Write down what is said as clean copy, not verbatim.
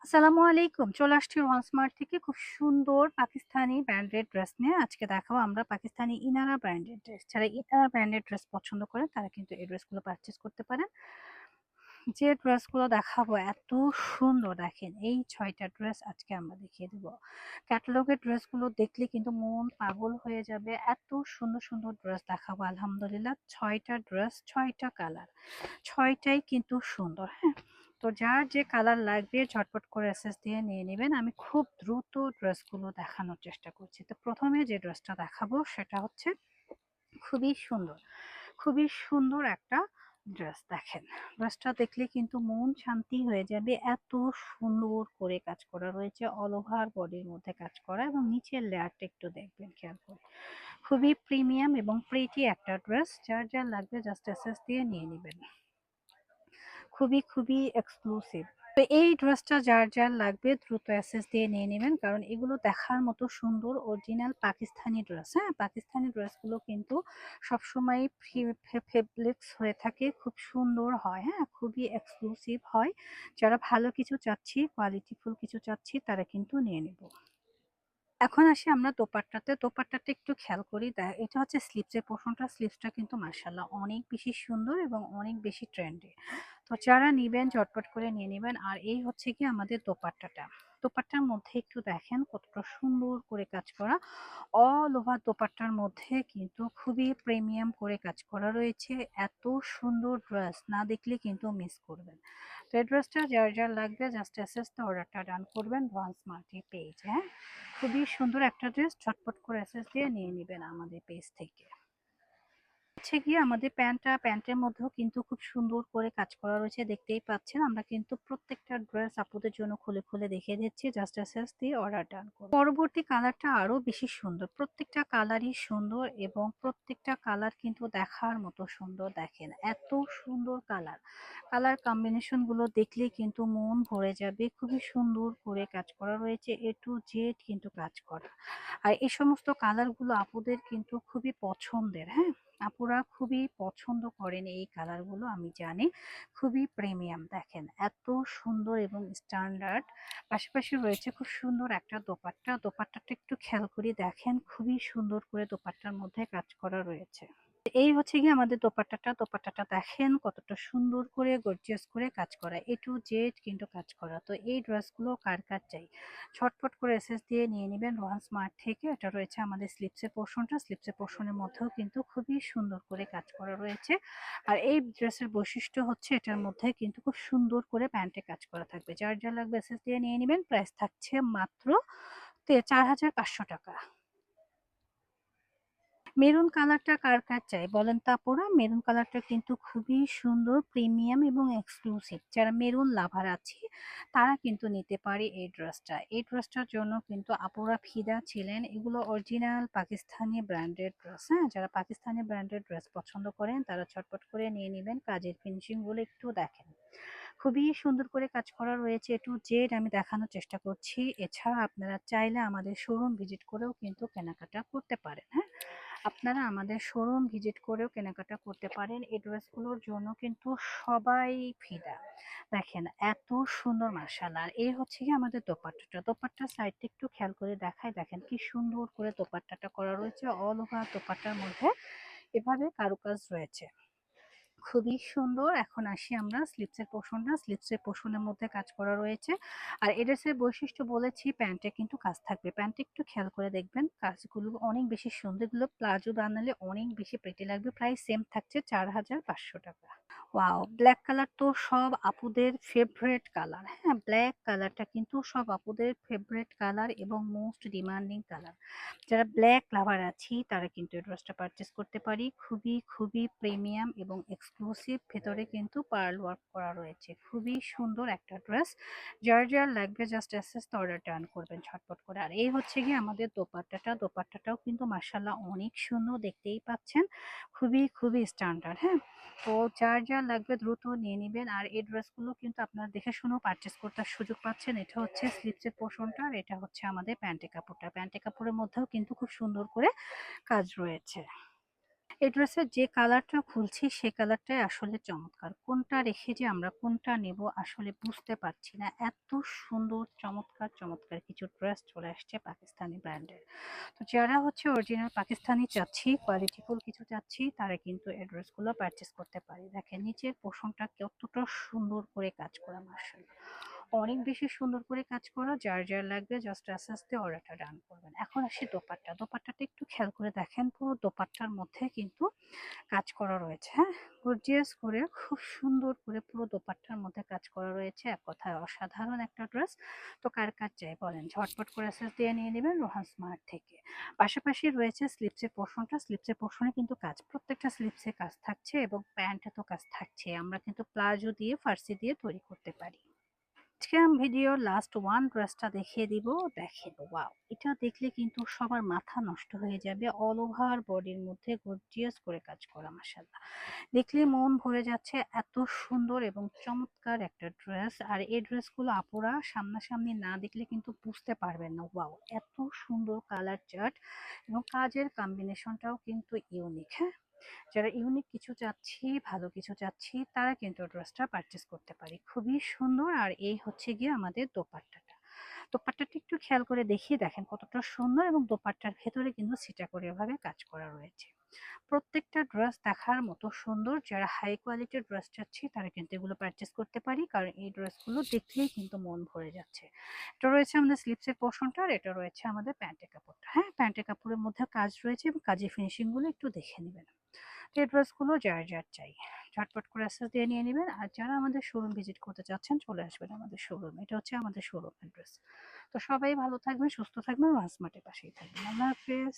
আসসালামু আলাইকুম। চলে আসছি ওয়ালমার্ট থেকে খুব সুন্দর পাকিস্তানি ব্র্যান্ডেড ড্রেস নিয়ে। আজকে দেখাবো আমরা পাকিস্তানি ইনারা ব্র্যান্ডেড ড্রেস। যারা ইনারা ব্র্যান্ডেড ড্রেস পছন্দ করেন তারা কিন্তু এই ড্রেসগুলো পারচেজ করতে পারেন। যে ড্রেসগুলো দেখাবো এত সুন্দর, দেখেন এই ৬টা ড্রেস আজকে আমরা দেখিয়ে দেব। ক্যাটালগের ড্রেসগুলো দেখলে কিন্তু মন পাগল হয়ে যাবে। এত সুন্দর সুন্দর ড্রেস দেখাবো আলহামদুলিল্লাহ। ৬টা ড্রেস, ৬টা কালার, ৬টাই কিন্তু সুন্দর। হ্যাঁ, তো যার যে কালার লাগবে ঝটপট করে এসএস দিয়ে নিয়ে নেবেন। আমি খুব দ্রুত ড্রেসগুলো দেখানোর চেষ্টা করছি। তো প্রথমে যে ড্রেসটা দেখাবো সেটা হচ্ছে খুবই সুন্দর, খুবই সুন্দর একটা ড্রেস। দেখেন ড্রেসটা দেখলে কিন্তু মন শান্তি হয়ে যাবে। এত সুন্দর করে কাজ করা রয়েছে, অল ওভার বডির মধ্যে কাজ করা, এবং নিচের লেয়ারটা একটু দেখবেন খেয়াল করে। খুবই প্রিমিয়াম এবং প্রিটি একটা ড্রেস। যার যার লাগবে জাস্ট এসএস দিয়ে নিয়ে নেবেন। খুবই খুবই এক্সক্লুসিভ। তো এই ড্রেসটা যার যার লাগবে দ্রুত অ্যাসেস দিয়ে নিয়ে নেবেন, কারণ এগুলো দেখার মতো সুন্দর অরিজিনাল পাকিস্তানি ড্রেস। হ্যাঁ, পাকিস্তানি ড্রেসগুলো কিন্তু সবসময় ফেব্রিক্স হয়ে থাকে, খুব সুন্দর হয়। হ্যাঁ, খুবই এক্সক্লুসিভ হয়। যারা ভালো কিছু চাচ্ছি, কোয়ালিটিফুল কিছু চাচ্ছি, তারা কিন্তু নিয়ে নেব। এখন আসি আমরা দোপাট্টাতে। দোপাট্টাটা একটু খেয়াল করি। এটা হচ্ছে স্লিভসের পোর্শনটা। স্লিভসটা কিন্তু মার্শাল্লাহ অনেক বেশি সুন্দর এবং অনেক বেশি ট্রেন্ডি। তো যারা নিবেন ঝটপট করে নিয়ে নেবেন। আর এই হচ্ছে কি আমাদের দোপাট্টাটা। দোপাট্টার মধ্যে একটু দেখেন কতটা সুন্দর করে কাজ করা। অল ওভার দোপাট্টার মধ্যে কিন্তু খুবই প্রিমিয়াম করে কাজ করা রয়েছে। এত সুন্দর ড্রেস না দেখলে কিন্তু মিস করবেন। তো এই ড্রেসটা যার যার লাগবে জাস্ট এসএস তে অর্ডারটা ডান করবেন রোহান্স মার্টি পেজ। হ্যাঁ, খুবই সুন্দর একটা ড্রেস। ঝটপট করে এসএস দিয়ে নিয়ে নেবেন আমাদের পেজ থেকে। হচ্ছে গিয়ে আমাদের প্যান্টের মধ্যেও কিন্তু খুব সুন্দর করে কাজ করা রয়েছে, দেখতেই পাচ্ছেন। আমরা কিন্তু প্রত্যেকটা ড্রেস আপুদের জন্য খুলে খুলে দেখিয়ে দিচ্ছি। জাস্ট এসএস দিয়ে অর্ডার ডান করুন। পরবর্তী কালারটা আরো বেশি সুন্দর। প্রত্যেকটা কালারই সুন্দর এবং প্রত্যেকটা কালার কিন্তু দেখার মতো সুন্দর। দেখেন এত সুন্দর কালার, কালার কম্বিনেশন গুলো দেখলে কিন্তু মন ভরে যাবে। খুবই সুন্দর করে কাজ করা রয়েছে, এ টু জেড কিন্তু কাজ করা। আর এই সমস্ত কালার গুলো আপুদের কিন্তু খুবই পছন্দের। হ্যাঁ, আপুরা খুবই পছন্দ করেন এই কালারগুলো, আমি জানি। খুবই প্রিমিয়াম। দেখেন এত সুন্দর এবং স্ট্যান্ডার্ড। পাশাপাশি রয়েছে খুব সুন্দর একটা দোপাট্টা। দোপাট্টাটা একটু খেয়াল করে দেখেন, খুবই সুন্দর করে দোপাট্টার মধ্যে কাজ করা রয়েছে। এই হচ্ছে গিয়ে আমাদের দোপাট্টাটা। দোপাট্টাটা দেখেন কতটা সুন্দর করে গর্জিয়াস করে কাজ করা, এ টু জেড কিন্তু কাজ করা। তো এই ড্রেসগুলো কার কার চাই ঝটপট করে এসএস দিয়ে নিয়ে নেবেন রোহান স্মার্ট থেকে। এটা রয়েছে আমাদের স্লিপসের পোর্শনটা। স্লিপসের পোর্শনের মধ্যেও কিন্তু খুবই সুন্দর করে কাজ করা রয়েছে। আর এই ড্রেসের বৈশিষ্ট্য হচ্ছে এটার মধ্যে কিন্তু খুব সুন্দর করে প্যান্টে কাজ করা থাকবে। যার যা লাগবে এসএস দিয়ে নিয়ে নেবেন। প্রাইস থাকছে মাত্র ৪,৫০০ টাকা। মেরুন কালারটা কার কার চাই বলেন তো আপুরা? মেরুন কালারটা কিন্তু খুবই সুন্দর, প্রিমিয়াম এবং এক্সক্লুসিভ। যারা মেরুন লাভার আছে তারা কিন্তু নিতে পারে এই ড্রেসটা। এই ড্রেসটার জন্য কিন্তু আপুরা ফিদা ছিলেন। এগুলো অরিজিনাল পাকিস্তানি ব্র্যান্ডেড ড্রেস। হ্যাঁ, যারা পাকিস্তানি ব্র্যান্ডেড ড্রেস পছন্দ করেন তারা ছটপট করে নিয়ে নেবেন। কাজের ফিনিশিং গুলো একটু দেখেন, খুবই সুন্দর করে কাজ করা রয়েছে, এ টু জেড আমি দেখানোর চেষ্টা করছি। এছাড়া আপনারা চাইলে আমাদের শোরুম ভিজিট করেও কিন্তু কেনাকাটা করতে পারেন। হ্যাঁ, আপনারা আমাদের শোরুম ভিজিট করেও কেনাকাটা করতে পারেন। এই ড্রেসগুলোর জন্য কিন্তু সবাই ফিদা। দেখেন এত সুন্দর মাশাআল্লাহ। আর এই হচ্ছে কি আমাদের দোপাট্টাটা। দোপাট্টার সাইডটা একটু খেয়াল করে দেখায়। দেখেন কি সুন্দর করে দোপাট্টাটা করা রয়েছে। অল ওভার দোপাট্টার মধ্যে এভাবে কারুকাজ রয়েছে, খুবই সুন্দর। এখন আসি আমরা স্লিপসের পোর্শনটা। স্লিপসের পোর্শনের মধ্যে কাজ করা রয়েছে। আর এই ড্রেসের বৈশিষ্ট্য বলেছি, প্যান্টে কিন্তু কাজ থাকবে। প্যান্টে একটু খেয়াল করে দেখবেন, কাজগুলো অনেক বেশি সুন্দর। এগুলো প্লাজো বানালে অনেক বেশি প্রেটি লাগবে। প্রাইস সেম থাকছে ৪,৫০০ টাকা। ওয়াও, ব্ল্যাক কালার তো সব আপুদের ফেভারিট কালার। হ্যাঁ, ব্ল্যাক কালারটা কিন্তু সব আপুদের ফেভারিট কালার এবং মোস্ট ডিমান্ডিং কালার। যারা ব্ল্যাক লাভার আছি তারা কিন্তু এই ড্রেসটা পারচেস করতে পারি। খুবই খুবই প্রিমিয়াম এবং এক্সক্লুসিভ। ভেতরে কিন্তু পার্ল ওয়ার্ক করা রয়েছে। খুবই সুন্দর একটা ড্রেস। যার যার লাগবে জাস্ট এসএস অর্ডার ডান করবেন ঝটপট করে। আর এই হচ্ছে গিয়ে আমাদের দোপাট্টাটা। দোপাট্টাটাও কিন্তু মার্শাল্লাহ অনেক সুন্দর, দেখতেই পাচ্ছেন। খুবই খুবই স্ট্যান্ডার্ড। হ্যাঁ, তো যার যা লাগবে দ্রুত নিয়ে নেবেন। আর এই ড্রেসগুলো কিন্তু আপনারা দেখে শুনেও পারচেস করতে সুযোগ পাচ্ছেন। এটা হচ্ছে স্লিপসের পোর্শনটা, আর এটা হচ্ছে আমাদের প্যান্টের কাপড়টা। প্যান্টের কাপড়ের মধ্যেও কিন্তু খুব সুন্দর করে কাজ রয়েছে। এই ড্রেসের যে কালারটা খুলছি সে কালারটাই আসলে চমৎকার। কোনটা রেখে যে আমরা কোনটা নেব আসলে বুঝতে পারছি না। এত সুন্দর চমৎকার, চমৎকার কিছু ড্রেস চলে আসছে পাকিস্তানি ব্র্যান্ডের। তো যারা হচ্ছে অরিজিনাল পাকিস্তানি চাচ্ছি, কোয়ালিটিফুল কিছু চাচ্ছি, তারা কিন্তু এই ড্রেসগুলো পারচেজ করতে পারে। দেখেন নিচের পোরশনটা কতটা সুন্দর করে কাজ করা, মাশাআল্লাহ। অনেক বেশি সুন্দর করে কাজ করা। যার লাগবে জাস্ট আস্তে আস্তে অর্ডারটা ডান করবেন। এখন আসি দোপাট্টা। দোপাট্টাটা একটু খেয়াল করে দেখেন, পুরো দোপাট্টার মধ্যে কিন্তু কাজ করা রয়েছে, হ্যাঁ? গর্জিয়াস করে খুব সুন্দর করে পুরো দোপাট্টার মধ্যে কাজ করা রয়েছে। এক কথায় অসাধারণ একটা ড্রেস। তো কার কার চাই বলেন? ঝটপট করে এসএস দিয়ে নিয়ে নেবেন রোহান স্মার্ট থেকে। পাশাপাশি রয়েছে স্লিপসের পোরশনটা। স্লিপসের পোরশনে কিন্তু কাজ। প্রত্যেকটা স্লিপসে কাজ থাকছে এবং প্যান্টে তো কাজ থাকছে। আমরা কিন্তু প্লাজো দিয়ে, ফার্সি দিয়ে তৈরি করতে পারি। আজকে আমি ভিডিওর লাস্ট ওয়ান ড্রেসটা দেখিয়ে দিব। দেখেন, ওয়াও! এটা দেখলে কিন্তু সবার মাথা নষ্ট হয়ে যাবে। অল ওভার বডির মধ্যে গর্জিয়াস করে কাজ করা, মাশাআল্লাহ। দেখলে মন ভরে যাচ্ছে, এত সুন্দর এবং চমৎকার একটা ড্রেস। আর এই ড্রেসগুলো আপুরা সামনাসামনি না দেখলে কিন্তু বুঝতে পারবেন না। ওয়াও! এত সুন্দর কালার চার্ট এবং কাজের কম্বিনেশনটাও কিন্তু ইউনিক, হ্যাঁ? যারা ইউনিক কিছু চাচ্ছি, ভালো কিছু চাচ্ছি, তারা কিন্তু ড্রেসটা পারচেজ করতে পারি। খুবই সুন্দর। আর এই হচ্ছে গিয়ে আমাদের দোপাট্টাটা। দোপাট্টাটা একটু খেয়াল করে দেখিয়ে দেখেন কতটা সুন্দর, এবং দোপাট্টার ভেতরে কিন্তু সিটাকোরিয়া ভাবে কাজ করা রয়েছে। প্রত্যেকটা ড্রেস দেখার মতো সুন্দর। যারা হাই কোয়ালিটির ড্রেস চাচ্ছি তারা কিন্তু এগুলো পারচেজ করতে পারি, কারণ এই ড্রেসগুলো দেখলেই কিন্তু মন ভরে যাচ্ছে। এটা রয়েছে আমাদের স্লিপসের পোর্শনটা, আর এটা রয়েছে আমাদের প্যান্টের কাপড়টা। হ্যাঁ, প্যান্টের কাপড়ের মধ্যে কাজ রয়েছে এবং কাজের ফিনিশিংগুলো একটু দেখে নেবেন। তো এই ড্রেসগুলো যার চাই ঝটপট করে অ্যাক্সেস দিয়ে নিয়ে নেবেন। আর যারা আমাদের শোরুম ভিজিট করতে চাচ্ছেন চলে আসবেন আমাদের শোরুমে। এটা হচ্ছে আমাদের শোরুম অ্যাড্রেস। তো সবাই ভালো থাকবেন, সুস্থ থাকবেন, ওয়ান স্মার্টের পাশেই থাকবেন। আল্লাহ হাফেজ।